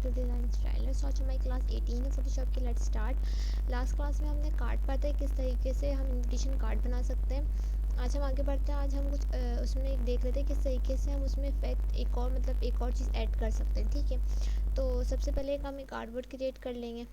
To design style. Let's watch my class 18 है Photoshop की। Let's start. Last class में हमने कार्ड पढ़ा है किस तरीके से हम इनविटेशन कार्ड बना सकते हैं। आज हम आगे बढ़ते हैं। आज हम कुछ उसमें एक देख लेते हैं किस तरीके से हम उसमें इफेक्ट एक और चीज़ ऐड कर सकते हैं। ठीक है, तो सबसे पहले एक हम कार्डबोर्ड क्रिएट कर लेंगे।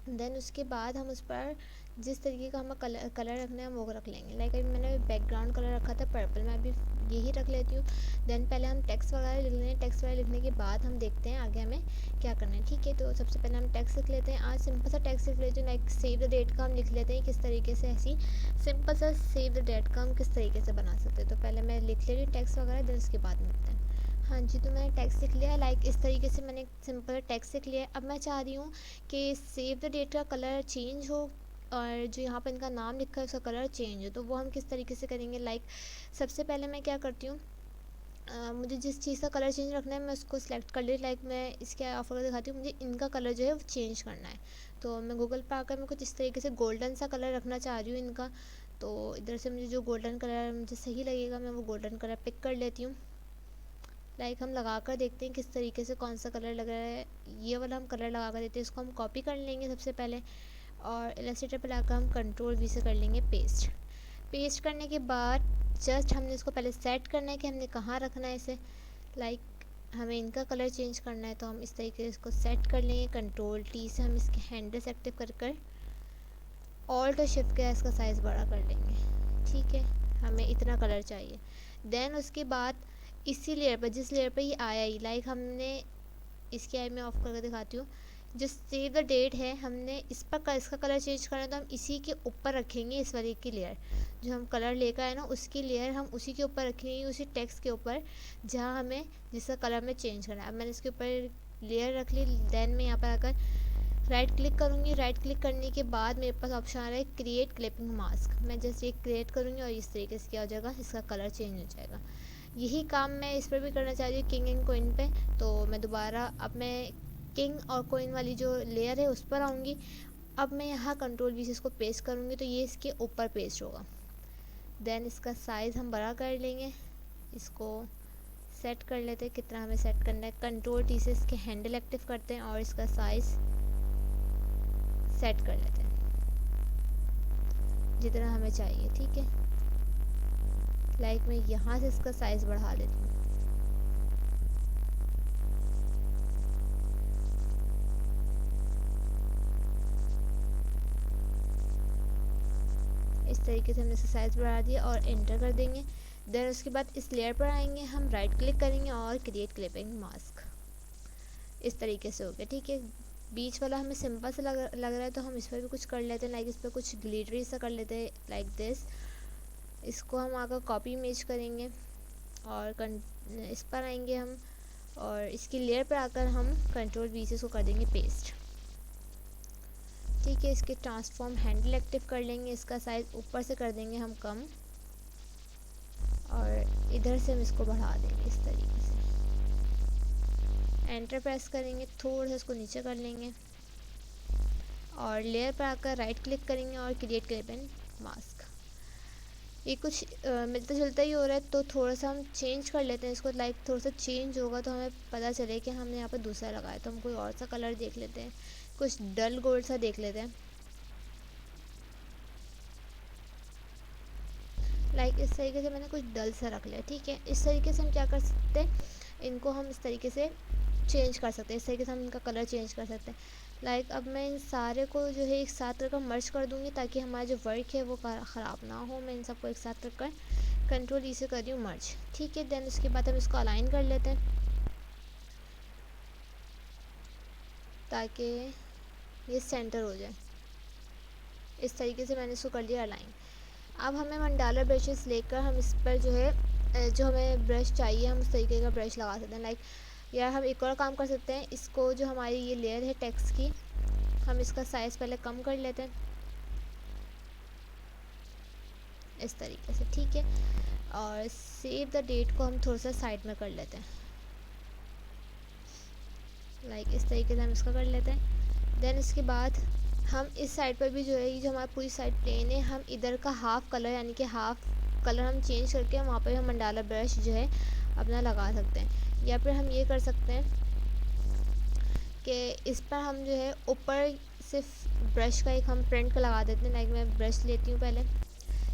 देन उसके बाद हम उस पर जिस तरीके का हमें कलर रखना है हम वो रख लेंगे। लाइक अभी मैंने बैकग्राउंड कलर रखा था पर्पल, मैं अभी यही रख लेती हूँ। देन पहले हम टेक्स्ट वगैरह लिख लेंगे। टेक्स्ट वगैरह लिखने के बाद हम देखते हैं आगे हमें क्या करना है। ठीक है, तो सबसे पहले हम टेक्स्ट लिख लेते हैं। आज सिंपल सा टेक्स्ट लिख लेते हैं, लाइक सेव द डेट का हम लिख लेते हैं। किस तरीके से ऐसी सिंपल सा सेव द डेट का हम किस तरीके से बना सकते हैं। तो पहले मैं लिख ले रही हूँ टेक्स्ट वगैरह, देन उसके बाद मिलते हैं। हाँ जी, तो मैंने टेक्स्ट लिख लिया। लाइक इस तरीके से मैंने सिंपल टेक्स्ट लिख लिया। अब मैं चाह रही हूँ कि सेव द डेट का कलर चेंज हो और जो यहाँ पर इनका नाम लिखा है उसका कलर चेंज हो। तो वो हम किस तरीके से करेंगे। लाइक सबसे पहले मैं क्या करती हूँ, मुझे जिस चीज़ का कलर चेंज रखना है मैं उसको सिलेक्ट कर ली। लाइक मैं इसके ऑफर को दिखाती हूँ, मुझे इनका कलर जो है वो चेंज करना है। तो मैं गूगल पर आकर मैं कुछ इस तरीके से गोल्डन सा कलर रखना चाह रही हूँ इनका। तो इधर से मुझे जो गोल्डन कलर मुझे सही लगेगा मैं वो गोल्डन कलर पिक कर लेती हूँ। लाइक हम लगा कर देखते हैं किस तरीके से कौन सा कलर लग रहा है। ये वाला हम कलर लगा कर देते हैं। इसको हम कॉपी कर लेंगे सबसे पहले और इलस्ट्रेटर पर लाकर हम कंट्रोल वी से कर लेंगे पेस्ट। पेस्ट करने के बाद जस्ट हमने इसको पहले सेट करना है कि हमने कहाँ रखना है इसे। लाइक हमें इनका कलर चेंज करना है तो हम इस तरीके से इसको सेट कर लेंगे। कंट्रोल टी से हम इसके हैंडल्स एक्टिव कर कर ऑल्ट और शिफ्ट के इसका साइज़ बड़ा कर लेंगे। ठीक है, हमें इतना कलर चाहिए। देन उसके बाद इसी लेयर पर जिस लेयर पर ये आया ही, लाइक हमने इसकी आई मैं ऑफ करके दिखाती हूँ। जो सेव द डेट है हमने इस पर इसका कलर चेंज करना है तो हम इसी के ऊपर रखेंगे इस वाले की लेयर। जो हम कलर लेकर आए ना उसकी लेयर हम उसी के ऊपर रखेंगे, उसी टेक्स्ट के ऊपर जहाँ हमें जिसका कलर में चेंज करना है। अब मैंने इसके ऊपर लेयर रख ली। देन मैं यहाँ पर आकर राइट क्लिक करूँगी। राइट क्लिक करने के बाद मेरे पास ऑप्शन आ रहा है क्रिएट क्लिपिंग मास्क। मैं जैसे ये क्रिएट करूँगी और इस तरीके से क्या हो जाएगा, इसका कलर चेंज हो जाएगा। यही काम मैं इस पर भी करना चाह रही हूँ किंग एंड क्वीन पे। तो मैं दोबारा अब मैं किंग और क्वीन वाली जो लेयर है उस पर आऊँगी। अब मैं यहाँ कंट्रोल वी से इसको पेस्ट करूँगी तो ये इसके ऊपर पेस्ट होगा। देन इसका साइज़ हम बड़ा कर लेंगे। इसको सेट कर लेते हैं कितना हमें सेट करना है। कंट्रोल टी से इसके हैंडल एक्टिव करते हैं और इसका साइज़ सेट कर लेते हैं जितना हमें चाहिए। ठीक है, लाइक मैं यहाँ से इसका साइज़ बढ़ा देती हूँ। इस तरीके से हमने इसका साइज़ बढ़ा दिया और एंटर कर देंगे। देन उसके बाद इस लेयर पर आएंगे, हम राइट क्लिक करेंगे और क्रिएट क्लिपिंग मास्क। इस तरीके से हो गया। ठीक है, बीच वाला हमें सिंपल से लग रहा है तो हम इस पर भी कुछ कर लेते हैं। लाइक इस पर कुछ ग्लिटरी सा कर लेते हैं लाइक दिस। इसको हम आकर कॉपी इमेज करेंगे और इस पर आएंगे हम और इसकी लेयर पर आकर हम कंट्रोल वी से इसको कर देंगे पेस्ट। ठीक है, इसके ट्रांसफॉर्म हैंडल एक्टिव कर लेंगे। इसका साइज़ ऊपर से कर देंगे हम कम और इधर से हम इसको बढ़ा देंगे इस तरीके से। एंटर प्रेस करेंगे, थोड़ा सा इसको नीचे कर लेंगे और लेयर पर आकर राइट क्लिक करेंगे और क्रिएट क्लिपिंग मास्क। ये कुछ मिलता जुलता ही हो रहा है तो थोड़ा सा हम चेंज कर लेते हैं इसको। लाइक थोड़ा सा चेंज होगा तो हमें पता चले कि हमने यहाँ पर दूसरा लगाया। तो हम कोई और सा कलर देख लेते हैं, कुछ डल गोल्ड सा देख लेते हैं। लाइक इस तरीके से मैंने कुछ डल सा रख लिया। ठीक है, इस तरीके से हम क्या कर सकते हैं, इनको हम इस तरीके से चेंज कर सकते हैं। इस तरीके से हम इनका कलर चेंज कर सकते हैं। लाइक अब मैं इन सारे को जो है एक साथ रखकर मर्ज कर दूंगी ताकि हमारा जो वर्क है वो ख़राब ना हो। मैं इन सबको एक साथ रखकर कंट्रोल ई से कर रही हूँ मर्ज। ठीक है, देन उसके बाद हम इसको अलाइन कर लेते हैं ताकि ये सेंटर हो जाए। इस तरीके से मैंने इसको कर लिया अलाइन। अब हमें मंडाला ब्रशेस लेकर हम इस पर जो है जो हमें ब्रश चाहिए हम उस तरीके का ब्रश लगा सकते हैं। लाइक यार हम एक और काम कर सकते हैं, इसको जो हमारी ये लेयर है टेक्स्ट की हम इसका साइज़ पहले कम कर लेते हैं इस तरीके से। ठीक है, और सेव द डेट को हम थोड़ा सा साइड में कर लेते हैं। लाइक इस तरीके से हम इसका कर लेते हैं। देन इसके बाद हम इस साइड पर भी जो है ये जो हमारी पूरी साइड प्लेन है हम इधर का हाफ़ कलर यानी कि हाफ़ कलर हम चेंज करके वहाँ पर हम मंडाला ब्रश जो है अपना लगा सकते हैं। या फिर हम ये कर सकते हैं कि इस पर हम जो है ऊपर सिर्फ ब्रश का एक हम प्रिंट का लगा देते हैं। लाइक मैं ब्रश लेती हूँ पहले,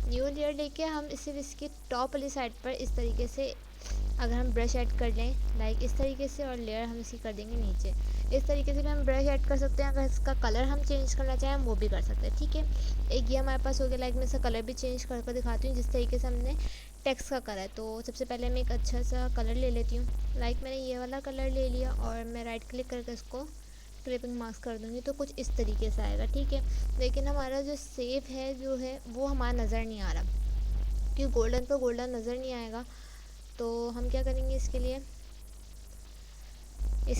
न्यू लेयर लेके हम सिर्फ इसकी टॉप वाली साइड पर इस तरीके से अगर हम ब्रश ऐड कर लें लाइक इस तरीके से, और लेयर हम इसकी कर देंगे नीचे। इस तरीके से भी हम ब्रश ऐड कर सकते हैं। अगर इसका कलर हम चेंज करना चाहें हम वो भी कर सकते हैं, ठीक है। एक ये हमारे पास हो गया। लाइक मैं इसका कलर भी चेंज कर दिखाती हूँ जिस तरीके से हमने टेक्स्ट का कलर है। तो सबसे पहले मैं एक अच्छा सा कलर ले लेती हूँ। लाइक मैंने ये वाला कलर ले लिया और मैं राइट क्लिक करके इसको क्लिपिंग मास्क कर दूँगी तो कुछ इस तरीके से आएगा, ठीक है। लेकिन हमारा जो सेव है जो है वो हमारा नज़र नहीं आ रहा, क्योंकि गोल्डन पर गोल्डन नज़र नहीं आएगा। तो हम क्या करेंगे इसके लिए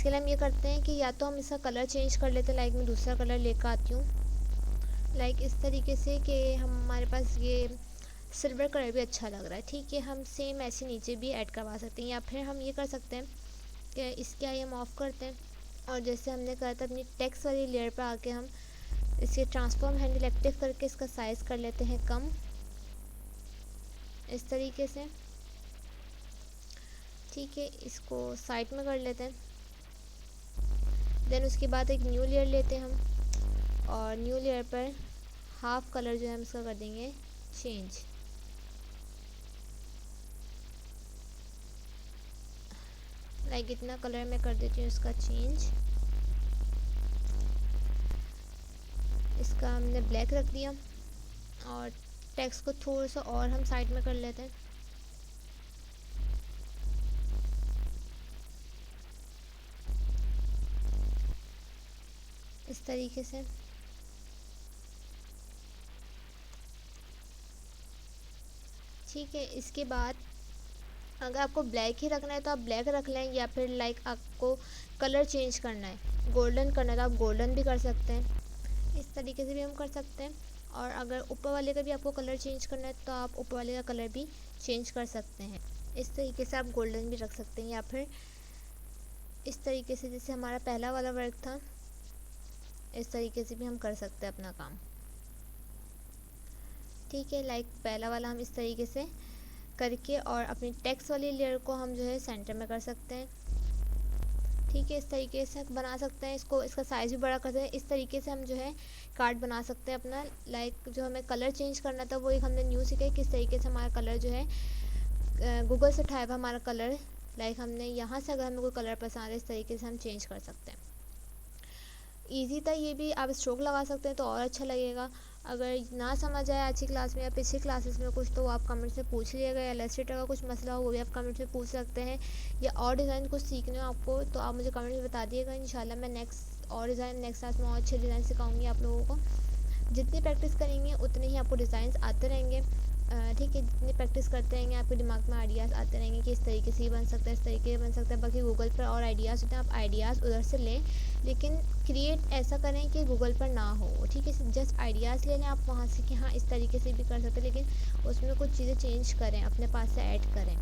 हम ये करते हैं कि या तो हम इसका कलर चेंज कर लेते हैं। लाइक मैं दूसरा कलर लेकर आती हूँ लाइक इस तरीके से कि हमारे पास ये सिल्वर कलर भी अच्छा लग रहा है, ठीक है। हम सेम ऐसे नीचे भी ऐड करवा सकते हैं, या फिर हम ये कर सकते हैं कि इसके आई हम ऑफ करते हैं और जैसे हमने कहा था अपनी टेक्स्ट वाली लेयर पर आके हम इसके ट्रांसफॉर्म हैंडल एक्टिव करके इसका साइज़ कर लेते हैं कम, इस तरीके से, ठीक है। इसको साइड में कर लेते हैं। देन उसके बाद एक न्यू लेयर लेते हैं हम, और न्यू लेयर पर हाफ कलर जो है हम इसका कर देंगे चेंज। लाइक इतना कलर मैं कर देती हूँ इसका चेंज। इसका हमने ब्लैक रख दिया और टेक्स्ट को थोड़ा सा और हम साइड में कर लेते हैं। इस तरीके से, ठीक है। इसके बाद अगर आपको ब्लैक ही रखना है तो आप ब्लैक रख लें, या फिर लाइक आपको कलर चेंज करना है, गोल्डन करना है तो आप गोल्डन भी कर सकते हैं। इस तरीके से भी हम कर सकते हैं। और अगर ऊपर वाले का भी आपको कलर चेंज करना है तो आप ऊपर वाले का कलर भी चेंज कर सकते हैं। इस तरीके से आप गोल्डन भी रख सकते हैं, या फिर इस तरीके से जैसे हमारा पहला वाला वर्क था इस तरीके से भी हम कर सकते हैं अपना काम, ठीक है। लाइक पहला वाला हम इस तरीके से करके और अपनी टेक्स्ट वाली लेयर को हम जो है सेंटर में कर सकते हैं, ठीक है। इस तरीके से बना सकते हैं इसको, इसका साइज़ भी बड़ा कर सकते हैं। इस तरीके से हम जो है कार्ड बना सकते हैं अपना। लाइक जो हमें कलर चेंज करना था वो एक हमने न्यू सीखा है, किस तरीके से हमारा कलर जो है गूगल से उठाया हुआ हमारा कलर। लाइक हमने यहाँ से अगर हमें कोई कलर पसंद है इस तरीके से हम चेंज कर सकते हैं। ईजी था ये भी, आप स्ट्रोक लगा सकते हैं तो और अच्छा लगेगा। अगर ना समझ आए आज की क्लास में या पिछली क्लासेस में कुछ तो आप कमेंट्स में पूछ लीजिएगा, या इलस्ट्रेटर का कुछ मसला हो वो भी आप कमेंट्स में पूछ सकते हैं, या और डिज़ाइन कुछ सीखने हो आपको तो आप मुझे कमेंट्स में बता दिएगा। इंशाल्लाह मैं नेक्स्ट और डिज़ाइन नेक्स्ट क्लास में और अच्छे डिज़ाइन सिखाऊंगी आप लोगों को। जितनी प्रैक्टिस करेंगे उतने ही आपको डिज़ाइंस आते रहेंगे, ठीक है। जितनी प्रैक्टिस करते रहेंगे आपके दिमाग में आइडियाज़ आते रहेंगे कि इस तरीके से ही बन सकता है, इस तरीके से बन सकता है। बाकी गूगल पर और आइडियाज़ होते हैं, आप आइडियाज़ उधर से लें, लेकिन क्रिएट ऐसा करें कि गूगल पर ना हो, ठीक है। जस्ट आइडियाज़ ले लें आप वहाँ से कि हाँ इस तरीके से भी कर सकते हैं, लेकिन उसमें कुछ चीज़ें चेंज करें, अपने पास से ऐड करें।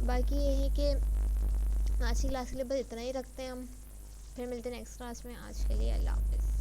बाकी ये है कि आज की क्लास के लिए बस इतना ही रखते हैं हम, फिर मिलते हैं नेक्स्ट क्लास में। आज के लिए अल्लाह हाफ़िज़।